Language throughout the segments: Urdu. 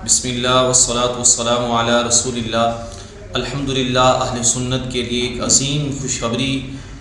بسم اللہ والصلاۃ والسلام علی رسول اللہ۔ الحمدللہ اہل سنت کے لیے ایک عظیم خوشخبری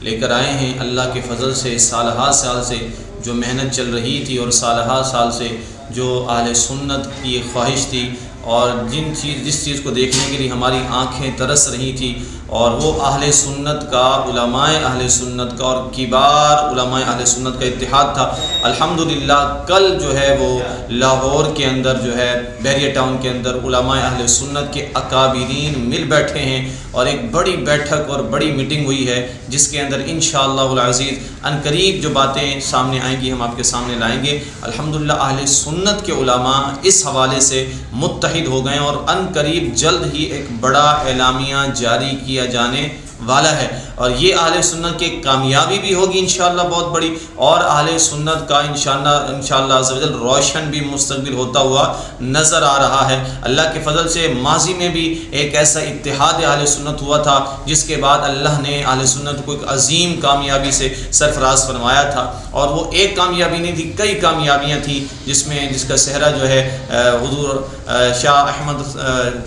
لے کر آئے ہیں۔ اللہ کے فضل سے سالہ سال سے جو محنت چل رہی تھی اور سالہ سال سے جو اہل سنت کی ایک خواہش تھی اور جس چیز کو دیکھنے کے لیے ہماری آنکھیں ترس رہی تھی، اور وہ اہل سنت کا، علماء اہل سنت کا اور کبار علماء اہل سنت کا اتحاد تھا۔ الحمدللہ کل جو ہے وہ لاہور کے اندر جو ہے بحریہ ٹاؤن کے اندر علماء اہل سنت کے اکابرین مل بیٹھے ہیں اور ایک بڑی بیٹھک اور بڑی میٹنگ ہوئی ہے، جس کے اندر انشاءاللہ العزیز عنقریب جو باتیں سامنے آئیں گی ہم آپ کے سامنے لائیں گے۔ الحمدللہ اہل سنت کے علماء اس حوالے سے متحد ہو گئے اور عنقریب جلد ہی ایک بڑا اعلامیہ جاری کیا جانے والا ہے، اور یہ اہل سنت کی کامیابی بھی ہوگی انشاءاللہ بہت بڑی، اور اہل سنت کا انشاءاللہ عز و جل روشن بھی مستقبل ہوتا ہوا نظر آ رہا ہے۔ اللہ کے فضل سے ماضی میں بھی ایک ایسا اتحاد اہل سنت ہوا تھا، جس کے بعد اللہ نے اہل سنت کو ایک عظیم کامیابی سے سرفراز فرمایا تھا، اور وہ ایک کامیابی نہیں تھی، کئی کامیابیاں تھیں، جس کا صحرا جو ہے حضور شاہ احمد،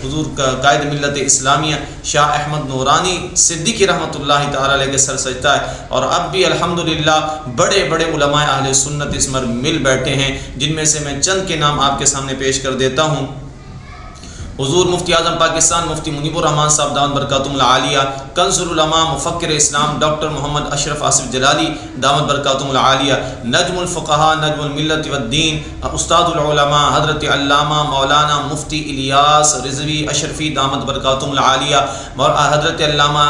حضور کا قائد ملت اسلامیہ شاہ احمد نورانی صدیقی رحمۃ اللہ تعالی علیہ کے سر سجدہ ہے، اور اب بھی الحمدللہ بڑے بڑے علماء اہل سنت اس میں مل بیٹھے ہیں، جن میں سے میں چند کے نام آپ کے سامنے پیش کر دیتا ہوں۔ حضور مفتی اعظم پاکستان مفتی منیب الرحمان صاحب دامت برکاتہم العالیہ، کنز العلماء مفکر اسلام ڈاکٹر محمد اشرف آصف جلالی دامت برکاتہم العالیہ، نجم الفقہاء نجم الملت والدین استاد العلماء حضرت علامہ مولانا مفتی الیاس رضوی اشرفی دامت برکاتہم العالیہ، اور حضرت علامہ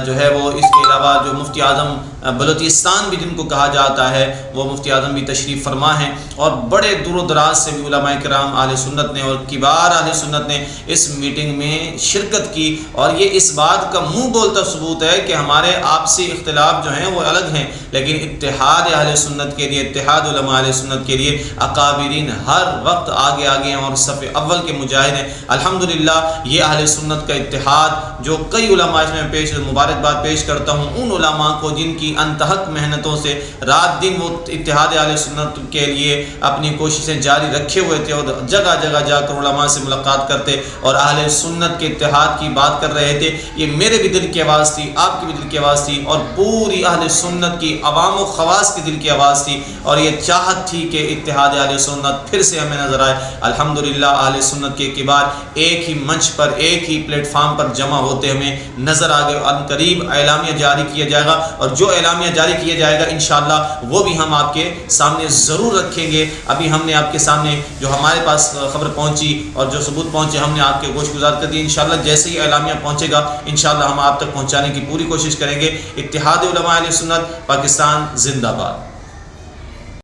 جو ہے وہ اس کے علاوہ جو مفتی اعظم بلوچستان بھی جن کو کہا جاتا ہے، وہ مفتی اعظم بھی تشریف فرما ہیں، اور بڑے دور و دراز سے بھی علماء کرام اہل سنت نے اور کبار اہل سنت نے اس میٹنگ میں شرکت کی، اور یہ اس بات کا منہ بولتا ثبوت ہے کہ ہمارے آپسی اختلاف جو ہیں وہ الگ ہیں، لیکن اتحاد اہل سنت کے لیے، اتحاد علماء اہل سنت کے لیے اکابرین ہر وقت آگے ہیں اور صف اول کے مجاہد ہیں۔ الحمدللہ یہ اہل سنت کا اتحاد جو کئی علماء اس میں مبارکباد پیش کرتا ہوں ان علماء کو جن کی انتہک محنتوں سے رات دن وہ اتحاد اہل سنت کے لیے اپنی کوششیں جاری رکھے ہوئے تھے، اور جگہ جگہ جا کر علماء سے ملاقات کرتے اور اہل سنت کے اتحاد کی بات کر رہے تھے۔ یہ میرے بھی دل کی آواز تھی، آپ کی بھی دل کی آواز تھی، اور پوری اہل سنت کی عوام و خواص کی دل کی آواز تھی، اور یہ چاہت تھی کہ اتحاد اہل سنت پھر سے ہمیں نظر آئے۔ الحمدللہ اہل سنت کے کبار ایک ہی منچ پر، ایک ہی پلیٹ فارم پر جمع ہوتے ہمیں نظر آ گئے۔ عنقریب اعلامیہ جاری کیا جائے گا، اور جو اعلامیہ جاری کیا جائے گا انشاءاللہ وہ بھی ہم آپ کے سامنے ضرور رکھیں گے۔ ابھی ہم نے آپ کے سامنے جو ہمارے پاس خبر پہنچی اور جو ثبوت پہنچے ہم نے آپ کے گوش گزار کر دی۔ انشاءاللہ جیسے ہی اعلامیہ پہنچے گا انشاءاللہ ہم آپ تک پہنچانے کی پوری کوشش کریں گے۔ اتحاد علماء اہل سنت پاکستان زندہ باد۔